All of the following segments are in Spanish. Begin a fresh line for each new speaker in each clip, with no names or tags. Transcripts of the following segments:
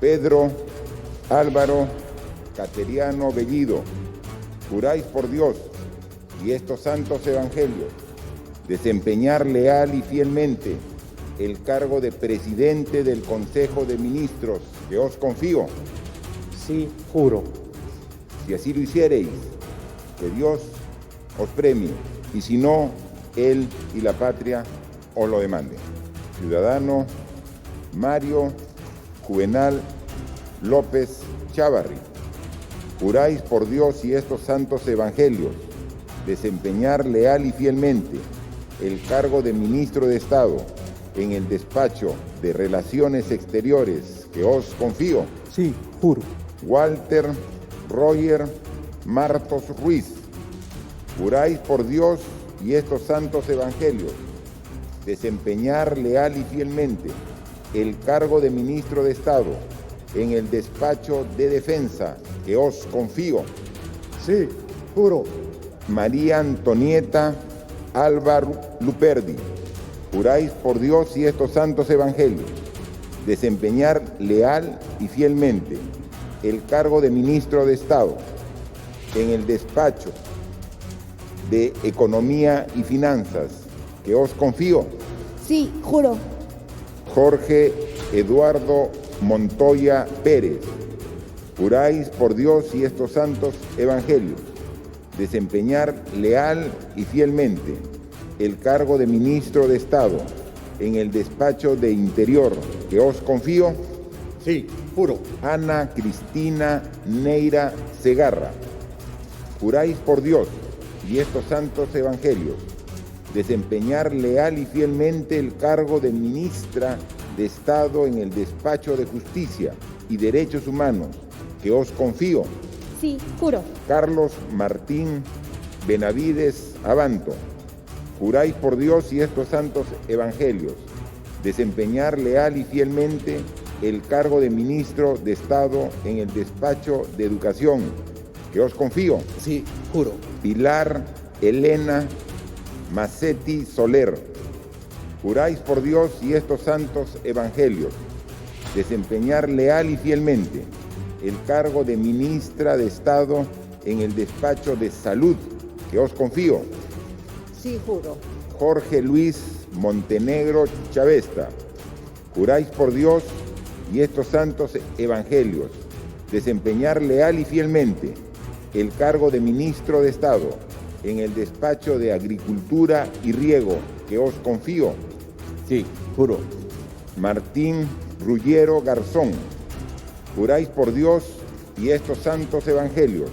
Pedro Álvaro Cateriano Bellido, juráis por Dios y estos santos evangelios desempeñar leal y fielmente el cargo de presidente del Consejo de Ministros que os confío.
Sí, juro.
Si así lo hiciereis, que Dios os premie, y si no, Él y la patria os lo demanden. Ciudadano Mario Juvenal López Chávarri, juráis por Dios y estos santos evangelios desempeñar leal y fielmente el cargo de ministro de Estado en el despacho de Relaciones Exteriores que os confío.
Sí, juro.
Walter Roger Martos Ruiz, juráis por Dios y estos santos evangelios desempeñar leal y fielmente el cargo de ministro de Estado en el despacho de Defensa que os confío.
Sí, juro.
María Antonieta Álvaro Luperdi, juráis por Dios y estos santos evangelios desempeñar leal y fielmente el cargo de ministro de Estado en el despacho de Economía y Finanzas que os confío.
Sí, juro.
Jorge Eduardo Montoya Pérez, juráis por Dios y estos santos evangelios desempeñar leal y fielmente el cargo de ministro de Estado en el despacho de Interior que os confío.
Sí, juro.
Ana Cristina Neira Segarra, juráis por Dios y estos santos evangelios desempeñar leal y fielmente el cargo de ministra de Estado en el despacho de Justicia y Derechos Humanos que os confío.
Sí, juro.
Carlos Martín Benavides Abanto, juráis por Dios y estos santos evangelios desempeñar leal y fielmente el cargo de ministro de Estado en el despacho de Educación que os confío.
Sí, juro.
Pilar Elena Macetti Soler, juráis por Dios y estos santos evangelios desempeñar leal y fielmente el cargo de ministra de Estado en el despacho de Salud que os confío.
Sí, juro.
Jorge Luis Montenegro Chavesta, juráis por Dios y estos santos evangelios desempeñar leal y fielmente el cargo de ministro de Estado en el despacho de Agricultura y Riego que os confío.
Sí, juro.
Martín Ruggiero Garzón, juráis por Dios y estos santos evangelios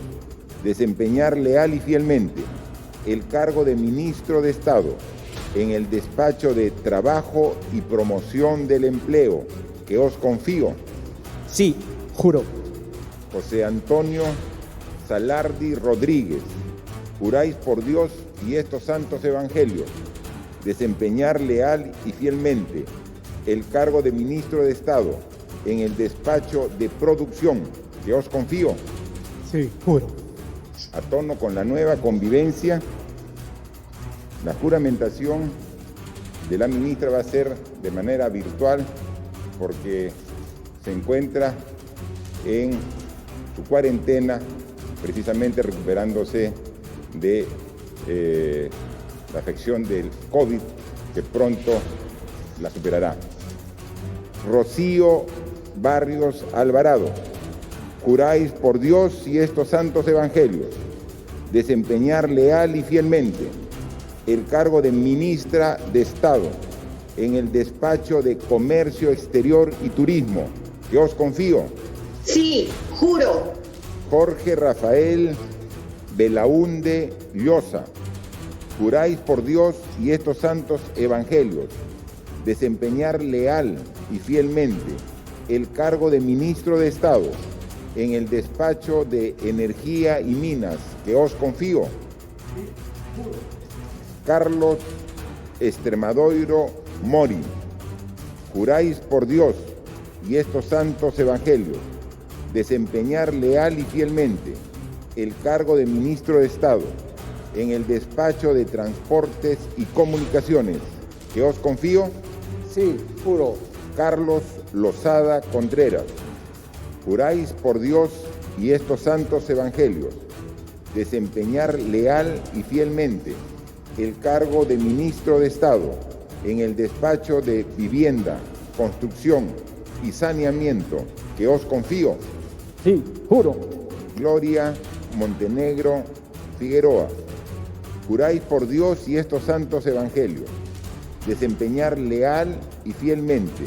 desempeñar leal y fielmente el cargo de ministro de Estado en el despacho de Trabajo y Promoción del Empleo que os confío.
Sí, juro.
José Antonio Salardi Rodríguez, juráis por Dios y estos santos evangelios desempeñar leal y fielmente el cargo de ministro de Estado en el despacho de Producción que os confío.
Sí, juro.
A tono con la nueva convivencia, la juramentación de la ministra va a ser de manera virtual porque se encuentra en su cuarentena, precisamente recuperándose de la afección del COVID, que pronto la superará. Rocío Barrios Alvarado, juráis por Dios y estos santos evangelios desempeñar leal y fielmente el cargo de ministra de Estado en el despacho de Comercio Exterior y Turismo que os confío.
Sí, juro.
Jorge Rafael Belaúnde Llosa, juráis por Dios y estos santos evangelios desempeñar leal y fielmente el cargo de ministro de Estado en el despacho de Energía y Minas que os confío. Carlos Extremadoiro Mori, juráis por Dios y estos santos evangelios desempeñar leal y fielmente el cargo de ministro de Estado en el despacho de Transportes y Comunicaciones que os confío.
Sí, juro.
Carlos Lozada Contreras, Juráis por Dios y estos santos evangelios desempeñar leal y fielmente el cargo de ministro de Estado en el despacho de Vivienda, Construcción y Saneamiento que os confío.
Sí, juro.
Gloria Montenegro Figueroa. Juráis por Dios y estos santos evangelios desempeñar leal y fielmente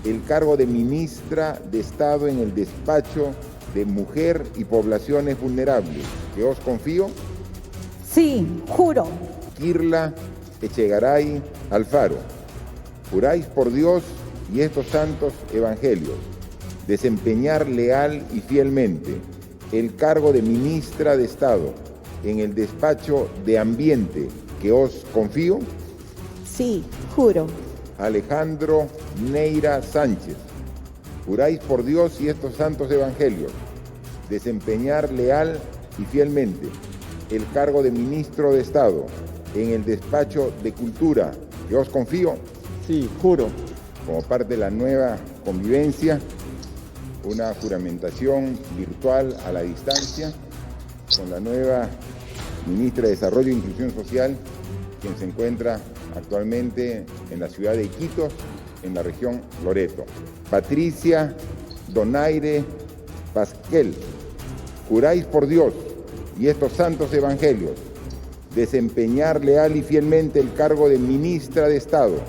el cargo de ministra de Estado en el despacho de Mujer y Poblaciones Vulnerables que os confío.
Sí, juro.
Kirla Echegaray Alfaro. Juráis por Dios y estos santos evangelios desempeñar leal y fielmente el cargo de ministra de Estado en el despacho de Ambiente que os confío.
Sí, juro.
Alejandro Neira Sánchez. Juráis por Dios y estos santos evangelios desempeñar leal y fielmente el cargo de ministro de Estado en el despacho de Cultura que os confío.
Sí, juro.
Como parte de la nueva convivencia, una juramentación virtual a la distancia con la nueva ministra de Desarrollo e Inclusión Social, quien se encuentra actualmente en la ciudad de Iquitos, en la región Loreto. Patricia Donaire Pasquel. Juráis por Dios y estos santos evangelios desempeñar leal y fielmente el cargo de ministra de Estado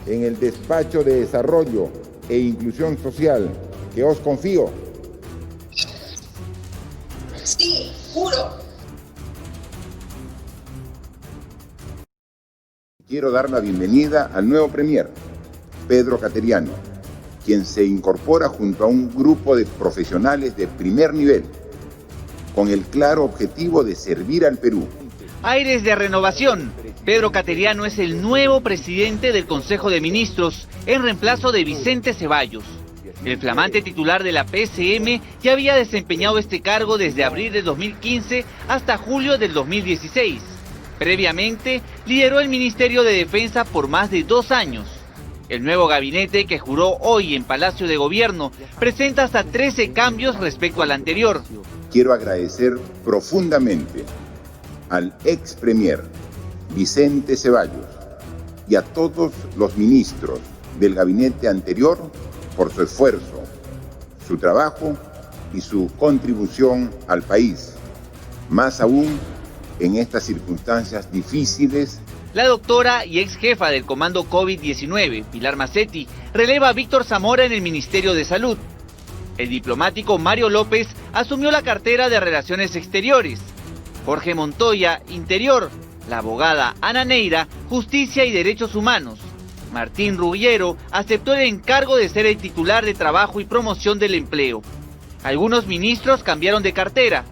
en el despacho de Desarrollo e Inclusión Social que os confío.
Sí, juro.
Quiero dar la bienvenida al nuevo premier, Pedro Cateriano, quien se incorpora junto a un grupo de profesionales de primer nivel, con el claro objetivo de servir al Perú.
Aires de renovación. Pedro Cateriano es el nuevo presidente del Consejo de Ministros, en reemplazo de Vicente Ceballos. El flamante titular de la PCM ya había desempeñado este cargo desde abril de 2015 hasta julio del 2016. Previamente, lideró el Ministerio de Defensa por más de 2 años. El nuevo gabinete que juró hoy en Palacio de Gobierno presenta hasta 13 cambios respecto al anterior.
Quiero agradecer profundamente al ex premier Vicente Ceballos y a todos los ministros del gabinete anterior por su esfuerzo, su trabajo y su contribución al país, más aún en estas circunstancias difíciles.
La doctora y ex jefa del Comando COVID-19, Pilar Macetti, releva a Víctor Zamora en el Ministerio de Salud. El diplomático Mario López asumió la cartera de Relaciones Exteriores. Jorge Montoya, Interior. La abogada Ana Neira, Justicia y Derechos Humanos. Martín Ruggiero aceptó el encargo de ser el titular de Trabajo y Promoción del Empleo. Algunos ministros cambiaron de cartera.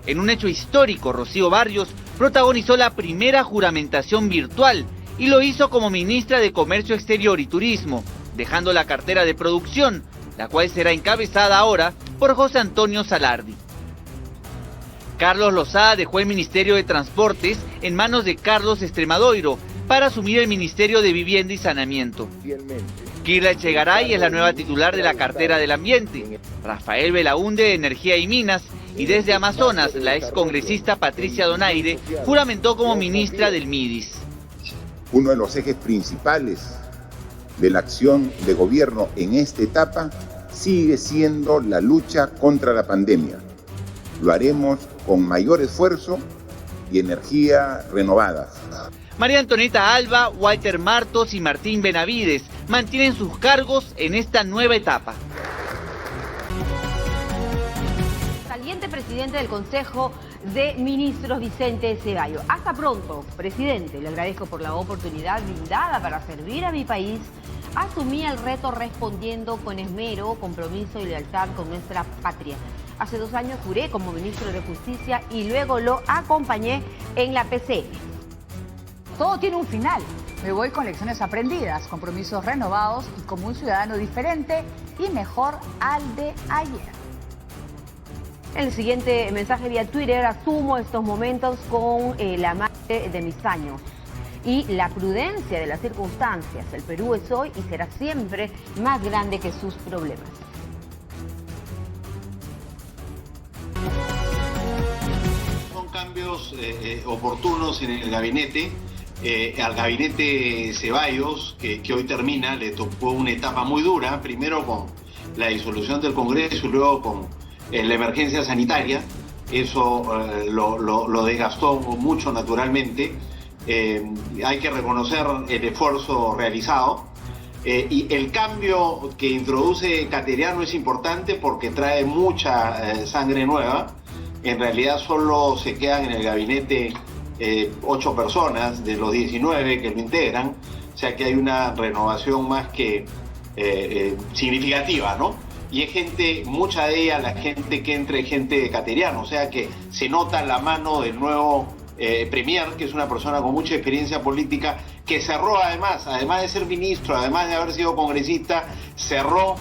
En un hecho histórico, Rocío Barrios protagonizó la primera juramentación virtual y lo hizo como ministra de Comercio Exterior y Turismo, dejando la cartera de Producción, la cual será encabezada ahora por José Antonio Salardi. Carlos Lozada dejó el Ministerio de Transportes en manos de Carlos Extremadoiro para asumir el Ministerio de Vivienda y Saneamiento. Kirla Echegaray es la nueva titular de la cartera del Ambiente. Rafael Belaúnde de Energía y Minas, y desde Amazonas, la excongresista Patricia Donaire juramentó como ministra del MIDIS.
Uno de los ejes principales de la acción de gobierno en esta etapa sigue siendo la lucha contra la pandemia. Lo haremos con mayor esfuerzo y energía renovadas.
María Antonieta Alba, Walter Martos y Martín Benavides mantienen sus cargos en esta nueva etapa.
Saliente presidente del Consejo de Ministros, Vicente Ceballos. Hasta pronto, presidente. Le agradezco por la oportunidad brindada para servir a mi país. Asumí el reto respondiendo con esmero, compromiso y lealtad con nuestra patria. Hace 2 años juré como ministro de Justicia y luego lo acompañé en la PCM.
Todo tiene un final. Me voy con lecciones aprendidas, compromisos renovados y como un ciudadano diferente y mejor al de ayer.
En el siguiente mensaje vía Twitter, asumo estos momentos con la madre de mis años y la prudencia de las circunstancias. El Perú es hoy y será siempre más grande que sus problemas.
cambios oportunos en el gabinete. Al gabinete Ceballos, que hoy termina, le tocó una etapa muy dura, primero con la disolución del Congreso y luego con la emergencia sanitaria. Eso lo desgastó mucho naturalmente. Hay que reconocer el esfuerzo realizado. Y el cambio que introduce Cateriano es importante porque trae mucha sangre nueva. En realidad solo se quedan en el gabinete 8 personas de los 19 que lo integran, o sea que hay una renovación más que significativa, ¿no? Y es gente, mucha de ella, la gente que entra es gente de Cateriano, o sea que se nota la mano del nuevo premier, que es una persona con mucha experiencia política, que cerró además de ser ministro, además de haber sido congresista, cerró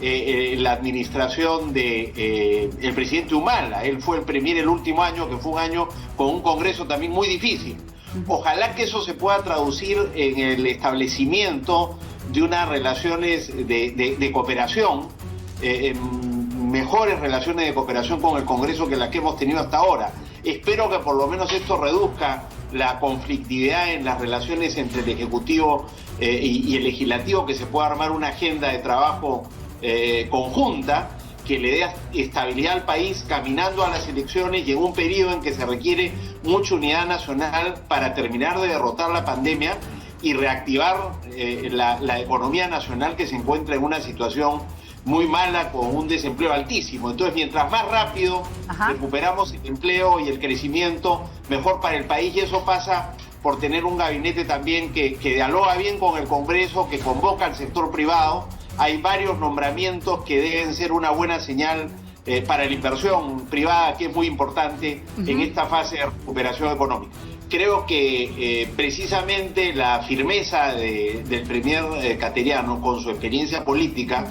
la administración de el presidente Humala. Él fue el premier el último año, que fue un año con un congreso también muy difícil. Ojalá que eso se pueda traducir en el establecimiento de unas relaciones de cooperación, mejores relaciones de cooperación con el Congreso que las que hemos tenido hasta ahora. Espero que por lo menos esto reduzca la conflictividad en las relaciones entre el Ejecutivo y el Legislativo, que se pueda armar una agenda de trabajo conjunta que le dé estabilidad al país caminando a las elecciones y en un periodo en que se requiere mucha unidad nacional para terminar de derrotar la pandemia y reactivar la economía nacional, que se encuentra en una situación muy mala con un desempleo altísimo. Entonces, mientras más rápido recuperamos el empleo y el crecimiento, mejor para el país, y eso pasa por tener un gabinete también que dialoga bien con el Congreso, que convoca al sector privado. Hay varios nombramientos que deben ser una buena señal para la inversión privada, que es muy importante en esta fase de recuperación económica. Creo que precisamente la firmeza del premier Cateriano, con su experiencia política,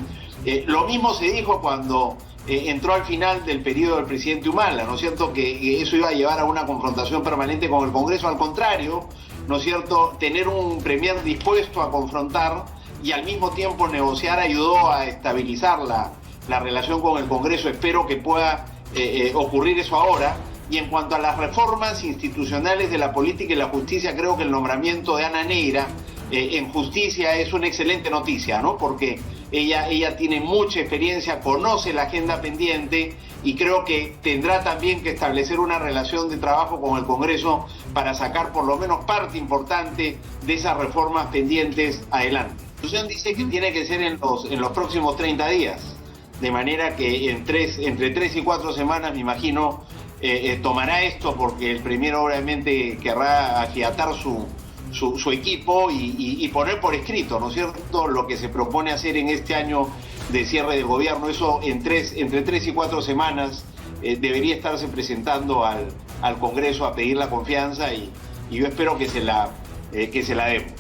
lo mismo se dijo cuando entró al final del periodo del presidente Humala, ¿no es cierto?, que eso iba a llevar a una confrontación permanente con el Congreso. Al contrario, ¿no es cierto?, tener un premier dispuesto a confrontar y al mismo tiempo negociar ayudó a estabilizar la relación con el Congreso. Espero que pueda ocurrir eso ahora. Y en cuanto a las reformas institucionales de la política y la justicia, creo que el nombramiento de Ana Neira en justicia es una excelente noticia, ¿no? Porque ella tiene mucha experiencia, conoce la agenda pendiente y creo que tendrá también que establecer una relación de trabajo con el Congreso para sacar por lo menos parte importante de esas reformas pendientes adelante. La Constitución dice que tiene que ser en los próximos 30 días, de manera que entre 3 y 4 semanas, me imagino, tomará esto, porque el premier obviamente querrá afiatar su equipo y poner por escrito, ¿no es cierto?, lo que se propone hacer en este año de cierre del gobierno. Eso entre 3 y 4 semanas debería estarse presentando al Congreso a pedir la confianza y yo espero que se la demos.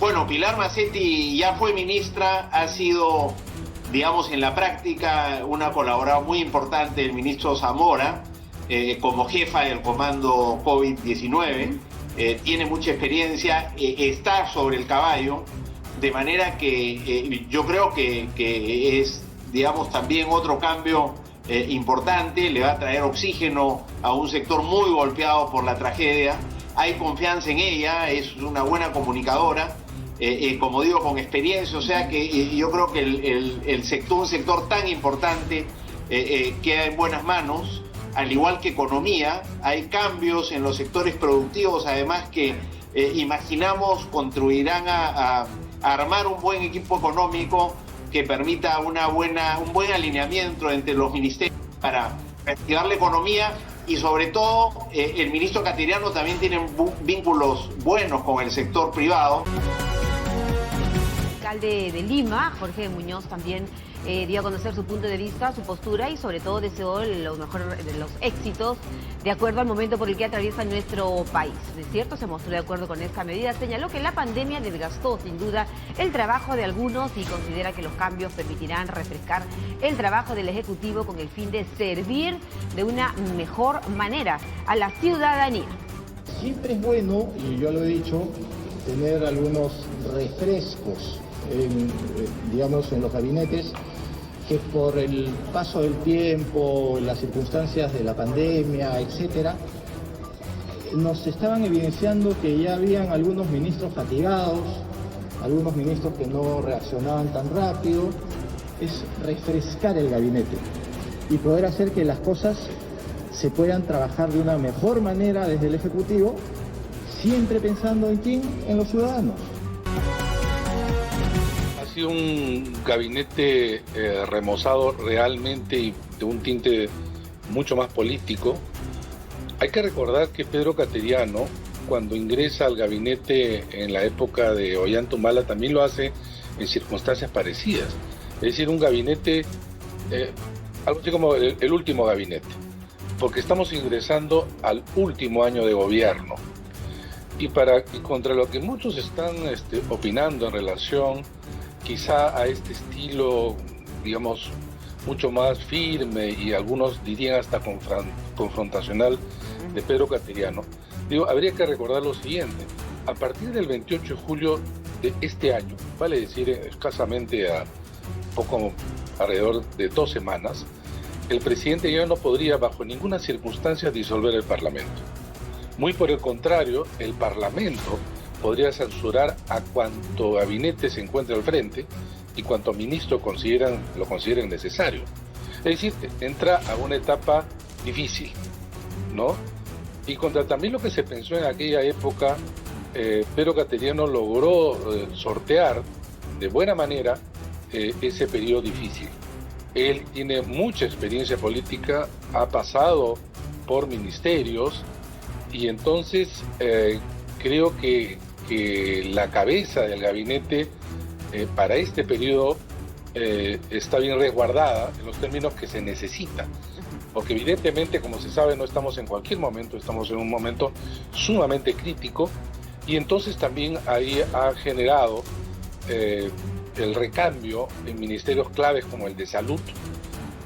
Bueno, Pilar Macetti ya fue ministra, ha sido, digamos, en la práctica una colaboradora muy importante del ministro Zamora como jefa del comando COVID-19. Tiene mucha experiencia, está sobre el caballo, de manera que yo creo que es, digamos, también otro cambio importante. Le va a traer oxígeno a un sector muy golpeado por la tragedia. Hay confianza en ella, es una buena comunicadora, como digo, con experiencia, o sea que yo creo que un sector tan importante queda en buenas manos. Al igual que economía, hay cambios en los sectores productivos, además, que imaginamos contribuirán a armar un buen equipo económico que permita un buen alineamiento entre los ministerios para reactivar la economía. Y sobre todo, el ministro Cateriano también tiene vínculos buenos con el sector privado.
El alcalde de Lima, Jorge Muñoz, también dio a conocer su punto de vista, su postura y sobre todo deseó lo mejor de los éxitos de acuerdo al momento por el que atraviesa nuestro país. De cierto, se mostró de acuerdo con esta medida. Señaló que la pandemia desgastó sin duda el trabajo de algunos y considera que los cambios permitirán refrescar el trabajo del Ejecutivo con el fin de servir de una mejor manera a la ciudadanía.
Siempre es bueno, y yo lo he dicho, tener algunos refrescos en los gabinetes, que por el paso del tiempo, las circunstancias de la pandemia, etcétera, nos estaban evidenciando que ya habían algunos ministros fatigados, algunos ministros que no reaccionaban tan rápido. Es refrescar el gabinete y poder hacer que las cosas se puedan trabajar de una mejor manera desde el Ejecutivo, siempre pensando en quién, en los ciudadanos.
Ha sido un gabinete remozado realmente y de un tinte mucho más político. Hay que recordar que Pedro Cateriano, cuando ingresa al gabinete en la época de Ollanta Humala, también lo hace en circunstancias parecidas. Es decir, un gabinete, algo así como el último gabinete, porque estamos ingresando al último año de gobierno. Y contra lo que muchos están opinando en relación quizá a este estilo, digamos, mucho más firme y algunos dirían hasta confrontacional de Pedro Cateriano, habría que recordar lo siguiente. A partir del 28 de julio de este año, vale decir escasamente a poco alrededor de 2 semanas, el presidente ya no podría bajo ninguna circunstancia disolver el Parlamento. Muy por el contrario, el Parlamento podría censurar a cuanto gabinete se encuentre al frente y cuanto ministro lo consideren necesario. Es decir, entra a una etapa difícil, ¿no? Y contra también lo que se pensó en aquella época, Pedro Cateriano logró sortear de buena manera ese periodo difícil. Él tiene mucha experiencia política, ha pasado por ministerios y entonces creo que la cabeza del gabinete para este periodo está bien resguardada en los términos que se necesita. Porque evidentemente, como se sabe, no estamos en cualquier momento, estamos en un momento sumamente crítico y entonces también ahí ha generado el recambio en ministerios claves como el de salud,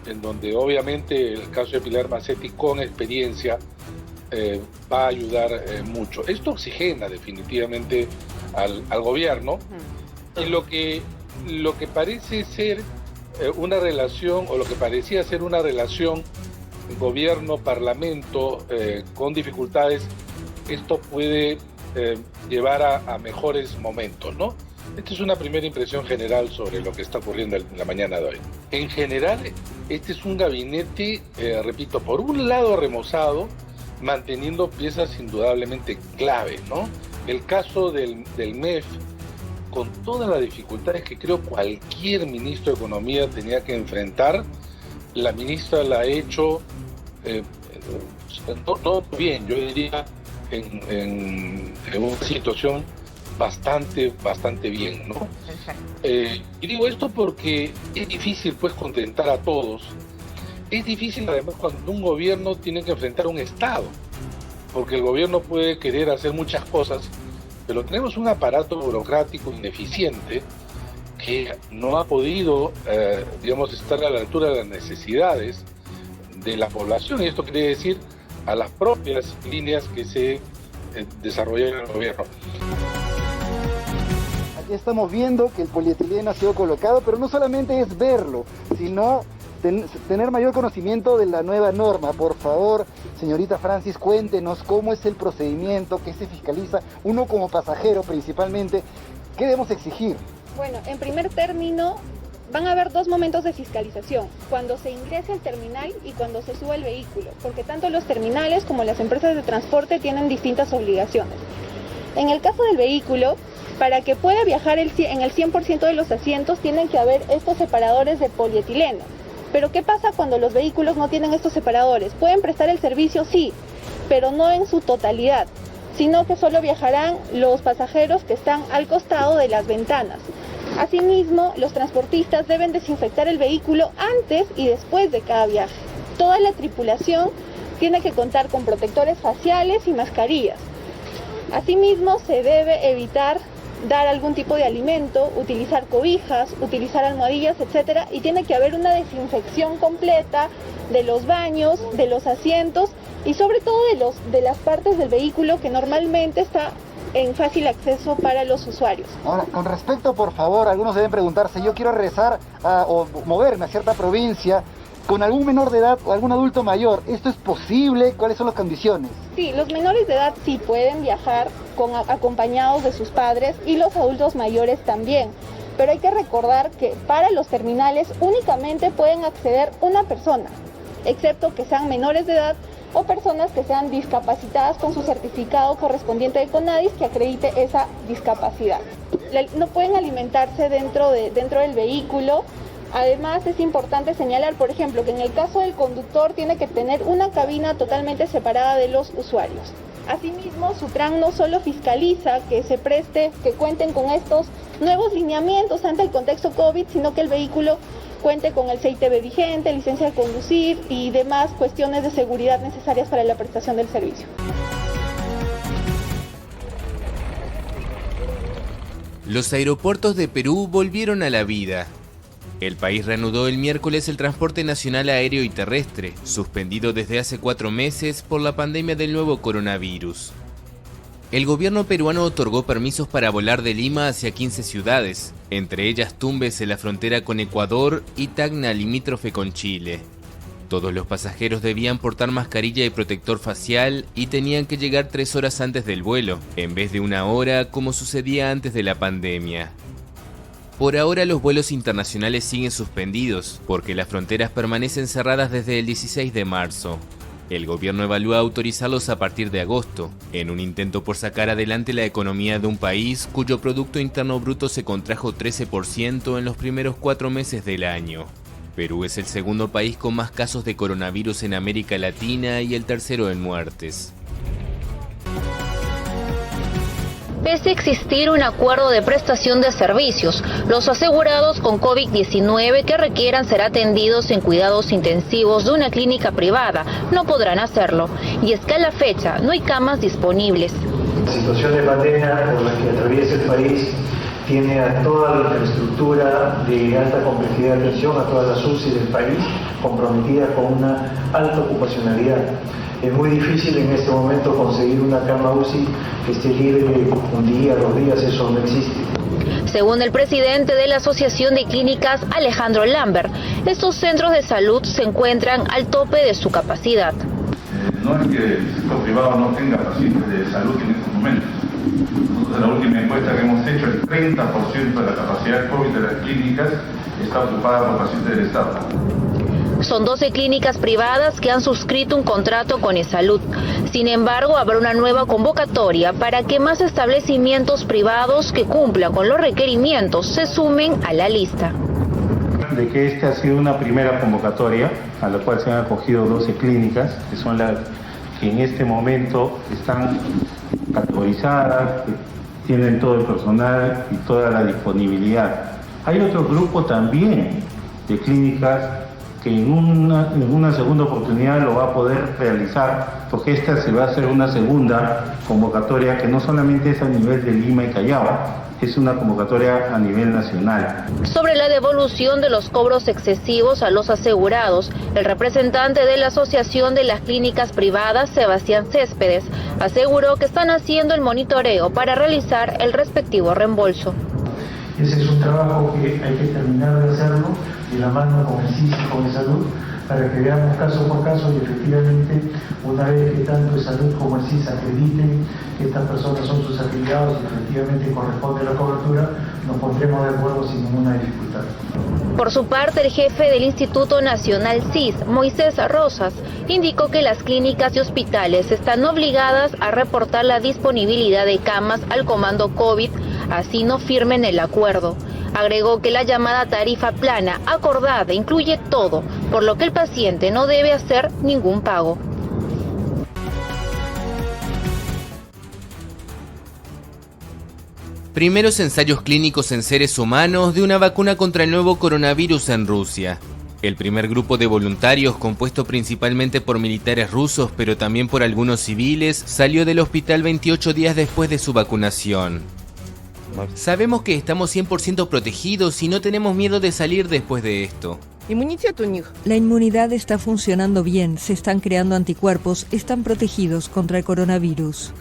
en donde obviamente el caso de Pilar Macetti con experiencia va a ayudar mucho. Esto oxigena definitivamente al gobierno y lo que parece ser una relación, o lo que parecía ser una relación gobierno-parlamento con dificultades, esto puede llevar a mejores momentos, ¿no? Esta es una primera impresión general sobre lo que está ocurriendo en la mañana de hoy. En general, este es un gabinete, repito, por un lado remozado, manteniendo piezas indudablemente clave, ¿no? El caso del MEF, con todas las dificultades que creo cualquier ministro de Economía tenía que enfrentar, la ministra la ha hecho todo bien, yo diría, en una situación bastante bien, ¿no? Y digo esto porque es difícil pues contentar a todos. Es difícil además cuando un gobierno tiene que enfrentar un Estado, porque el gobierno puede querer hacer muchas cosas, pero tenemos un aparato burocrático ineficiente que no ha podido, estar a la altura de las necesidades de la población, y esto quiere decir a las propias líneas que se desarrollan en el gobierno.
Aquí estamos viendo que el polietileno ha sido colocado, pero no solamente es verlo, sino tener mayor conocimiento de la nueva norma. Por favor, señorita Francis, cuéntenos cómo es el procedimiento, qué se fiscaliza, uno como pasajero principalmente, ¿qué debemos exigir?
Bueno, en primer término, van a haber 2 momentos de fiscalización, cuando se ingrese al terminal y cuando se suba el vehículo, porque tanto los terminales como las empresas de transporte tienen distintas obligaciones. En el caso del vehículo, para que pueda viajar en el 100% de los asientos, tienen que haber estos separadores de polietileno. Pero ¿qué pasa cuando los vehículos no tienen estos separadores? Pueden prestar el servicio, sí, pero no en su totalidad, sino que solo viajarán los pasajeros que están al costado de las ventanas. Asimismo, los transportistas deben desinfectar el vehículo antes y después de cada viaje. Toda la tripulación tiene que contar con protectores faciales y mascarillas. Asimismo, se debe evitar dar algún tipo de alimento, utilizar cobijas, utilizar almohadillas, etc. Y tiene que haber una desinfección completa de los baños, de los asientos y sobre todo de las partes del vehículo que normalmente está en fácil acceso para los usuarios.
Ahora, con respecto, por favor, algunos deben preguntarse, yo quiero regresar o moverme a cierta provincia, con algún menor de edad o algún adulto mayor. ¿Esto es posible? ¿Cuáles son las condiciones?
Sí, los menores de edad sí pueden viajar acompañados de sus padres y los adultos mayores también. Pero hay que recordar que para los terminales únicamente pueden acceder una persona, excepto que sean menores de edad o personas que sean discapacitadas con su certificado correspondiente de CONADIS que acredite esa discapacidad. No pueden alimentarse dentro del vehículo. Además, es importante señalar, por ejemplo, que en el caso del conductor tiene que tener una cabina totalmente separada de los usuarios. Asimismo, Sutran no solo fiscaliza que cuenten con estos nuevos lineamientos ante el contexto COVID, sino que el vehículo cuente con el CITB vigente, licencia de conducir y demás cuestiones de seguridad necesarias para la prestación del servicio.
Los aeropuertos de Perú volvieron a la vida. El país reanudó el miércoles el transporte nacional aéreo y terrestre, suspendido desde hace 4 meses por la pandemia del nuevo coronavirus. El gobierno peruano otorgó permisos para volar de Lima hacia 15 ciudades, entre ellas Tumbes en la frontera con Ecuador y Tacna limítrofe con Chile. Todos los pasajeros debían portar mascarilla y protector facial y tenían que llegar 3 horas antes del vuelo, en vez de 1 hora como sucedía antes de la pandemia. Por ahora los vuelos internacionales siguen suspendidos, porque las fronteras permanecen cerradas desde el 16 de marzo. El gobierno evalúa autorizarlos a partir de agosto, en un intento por sacar adelante la economía de un país cuyo Producto Interno Bruto se contrajo 13% en los primeros 4 meses del año. Perú es el segundo país con más casos de coronavirus en América Latina y el tercero en muertes.
Pese a existir un acuerdo de prestación de servicios, los asegurados con COVID-19 que requieran ser atendidos en cuidados intensivos de una clínica privada no podrán hacerlo, y es que a la fecha no hay camas disponibles.
La situación de pandemia por la que atraviesa el país tiene a toda la infraestructura de alta complejidad de atención, a todas las UCI del país comprometidas con una alta ocupacionalidad. Es muy difícil en este momento conseguir una cama UCI que esté libre 1 día, 2 días, eso no existe.
Según el presidente de la Asociación de Clínicas, Alejandro Lambert, estos centros de salud se encuentran al tope de su capacidad.
No es que el sector privado no tenga pacientes de salud en estos momentos. Nosotros en la última encuesta que hemos hecho, el 30% de la capacidad COVID de las clínicas está ocupada por pacientes del Estado.
Son 12 clínicas privadas que han suscrito un contrato con eSalud. Sin embargo, habrá una nueva convocatoria para que más establecimientos privados que cumplan con los requerimientos se sumen a la lista.
De que esta ha sido una primera convocatoria a la cual se han acogido 12 clínicas, que son las que en este momento están categorizadas, que tienen todo el personal y toda la disponibilidad. Hay otro grupo también de clínicas que en una segunda oportunidad lo va a poder realizar, porque esta se va a hacer una segunda convocatoria que no solamente es a nivel de Lima y Callao, es una convocatoria a nivel nacional.
Sobre la devolución de los cobros excesivos a los asegurados, el representante de la Asociación de las Clínicas Privadas, Sebastián Céspedes, aseguró que están haciendo el monitoreo para realizar el respectivo reembolso.
Ese es un trabajo que hay que terminar de hacerlo de la mano con el CIS y con eSalud, para que veamos caso por caso y efectivamente, una vez que tanto eSalud como el CIS acrediten que estas personas son sus afiliados y efectivamente corresponde la cobertura, nos pondremos de acuerdo sin ninguna dificultad.
Por su parte, el jefe del Instituto Nacional CIS, Moisés Rosas, indicó que las clínicas y hospitales están obligadas a reportar la disponibilidad de camas al comando COVID, así no firmen el acuerdo. Agregó que la llamada tarifa plana acordada incluye todo, por lo que el paciente no debe hacer ningún pago.
Primeros ensayos clínicos en seres humanos de una vacuna contra el nuevo coronavirus en Rusia. El primer grupo de voluntarios, compuesto principalmente por militares rusos, pero también por algunos civiles, salió del hospital 28 días después de su vacunación. Sabemos que estamos 100% protegidos y no tenemos miedo de salir después de esto.
La inmunidad está funcionando bien, se están creando anticuerpos, están protegidos contra el coronavirus.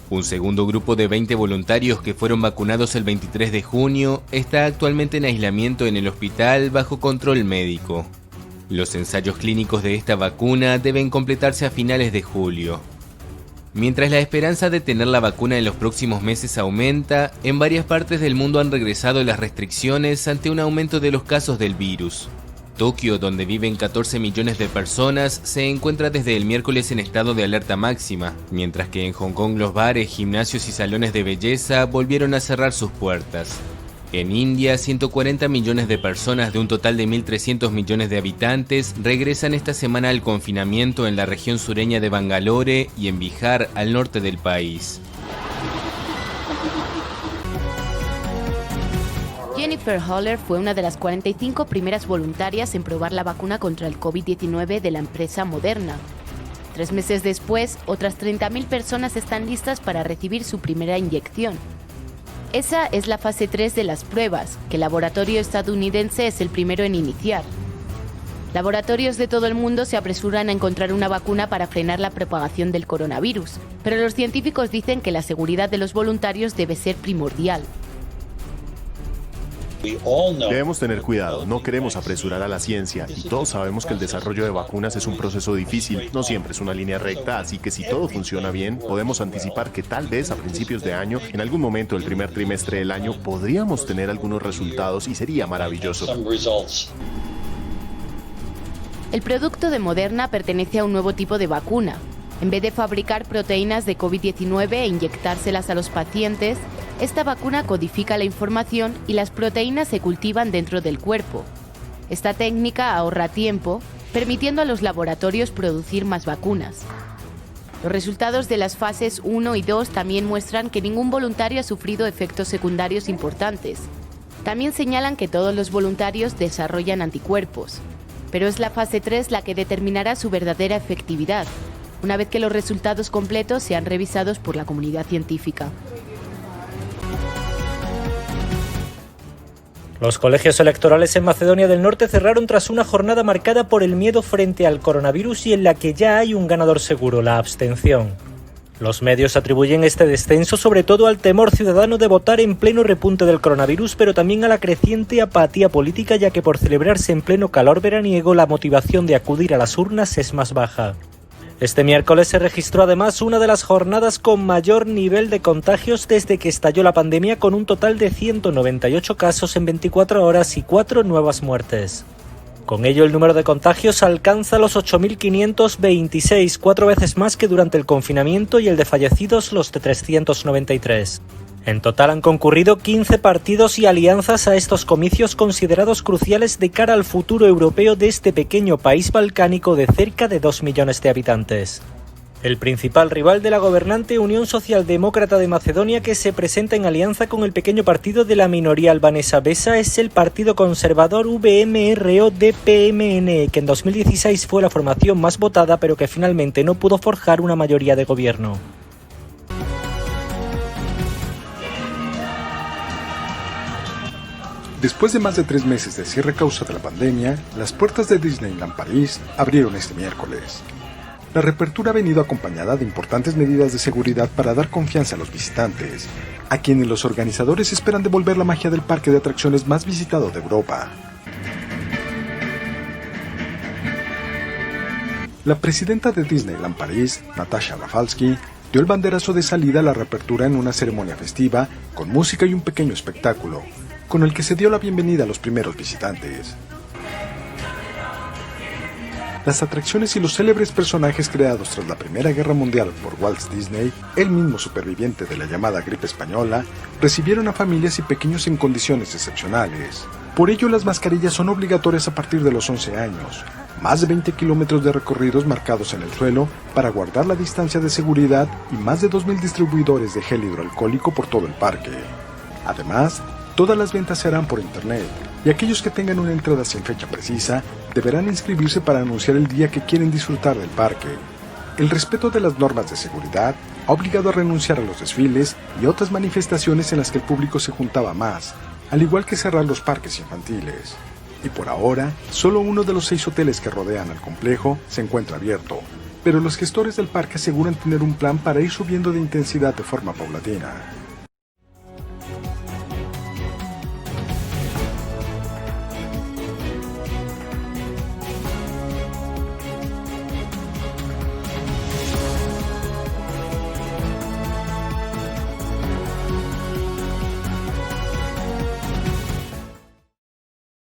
Un segundo grupo de 20 voluntarios que fueron vacunados el 23 de junio está actualmente en aislamiento en el hospital bajo control médico. Los ensayos clínicos de esta vacuna deben completarse a finales de julio. Mientras la esperanza de tener la vacuna en los próximos meses aumenta, en varias partes del mundo han regresado las restricciones ante un aumento de los casos del virus. Tokio, donde viven 14 millones de personas, se encuentra desde el miércoles en estado de alerta máxima, mientras que en Hong Kong los bares, gimnasios y salones de belleza volvieron a cerrar sus puertas. En India, 140 millones de personas de un total de 1.300 millones de habitantes regresan esta semana al confinamiento en la región sureña de Bangalore y en Bihar, al norte del país.
Jennifer Holler fue una de las 45 primeras voluntarias en probar la vacuna contra el COVID-19 de la empresa Moderna. 3 meses después, otras 30.000 personas están listas para recibir su primera inyección. Esa es la fase 3 de las pruebas, que el laboratorio estadounidense es el primero en iniciar. Laboratorios de todo el mundo se apresuran a encontrar una vacuna para frenar la propagación del coronavirus, pero los científicos dicen que la seguridad de los voluntarios debe ser primordial.
Debemos tener cuidado, no queremos apresurar a la ciencia y todos sabemos que el desarrollo de vacunas es un proceso difícil, no siempre es una línea recta, así que si todo funciona bien, podemos anticipar que tal vez a principios de año, en algún momento del primer trimestre del año, podríamos tener algunos resultados y sería maravilloso.
El producto de Moderna pertenece a un nuevo tipo de vacuna. En vez de fabricar proteínas de COVID-19 e inyectárselas a los pacientes, esta vacuna codifica la información y las proteínas se cultivan dentro del cuerpo. Esta técnica ahorra tiempo, permitiendo a los laboratorios producir más vacunas. Los resultados de las fases 1 y 2 también muestran que ningún voluntario ha sufrido efectos secundarios importantes. También señalan que todos los voluntarios desarrollan anticuerpos. Pero es la fase 3 la que determinará su verdadera efectividad, una vez que los resultados completos sean revisados por la comunidad científica.
Los colegios electorales en Macedonia del Norte cerraron tras una jornada marcada por el miedo frente al coronavirus y en la que ya hay un ganador seguro, la abstención. Los medios atribuyen este descenso sobre todo al temor ciudadano de votar en pleno repunte del coronavirus, pero también a la creciente apatía política, ya que por celebrarse en pleno calor veraniego la motivación de acudir a las urnas es más baja. Este miércoles se registró además una de las jornadas con mayor nivel de contagios desde que estalló la pandemia, con un total de 198 casos en 24 horas y 4 nuevas muertes. Con ello, el número de contagios alcanza los 8.526, 4 veces más que durante el confinamiento, y el de fallecidos los de 393. En total han concurrido 15 partidos y alianzas a estos comicios considerados cruciales de cara al futuro europeo de este pequeño país balcánico de cerca de 2 millones de habitantes. El principal rival de la gobernante Unión Socialdemócrata de Macedonia, que se presenta en alianza con el pequeño partido de la minoría albanesa BESA, es el partido conservador VMRO-DPMNE, que en 2016 fue la formación más votada, pero que finalmente no pudo forjar una mayoría de gobierno.
Después de más de 3 meses de cierre a causa de la pandemia, las puertas de Disneyland París abrieron este miércoles. La reapertura ha venido acompañada de importantes medidas de seguridad para dar confianza a los visitantes, a quienes los organizadores esperan devolver la magia del parque de atracciones más visitado de Europa. La presidenta de Disneyland París, Natasha Rafalski, dio el banderazo de salida a la reapertura en una ceremonia festiva con música y un pequeño espectáculo, con el que se dio la bienvenida a los primeros visitantes. Las atracciones y los célebres personajes creados tras la Primera Guerra Mundial por Walt Disney, el mismo superviviente de la llamada gripe española, recibieron a familias y pequeños en condiciones excepcionales. Por ello, las mascarillas son obligatorias a partir de los 11 años. Más de 20 kilómetros de recorridos marcados en el suelo para guardar la distancia de seguridad y más de 2.000 distribuidores de gel hidroalcohólico por todo el parque. Además, todas las ventas se harán por internet, y aquellos que tengan una entrada sin fecha precisa deberán inscribirse para anunciar el día que quieren disfrutar del parque. El respeto de las normas de seguridad ha obligado a renunciar a los desfiles y otras manifestaciones en las que el público se juntaba más, al igual que cerrar los parques infantiles. Y por ahora, solo uno de los 6 hoteles que rodean al complejo se encuentra abierto, pero los gestores del parque aseguran tener un plan para ir subiendo de intensidad de forma paulatina.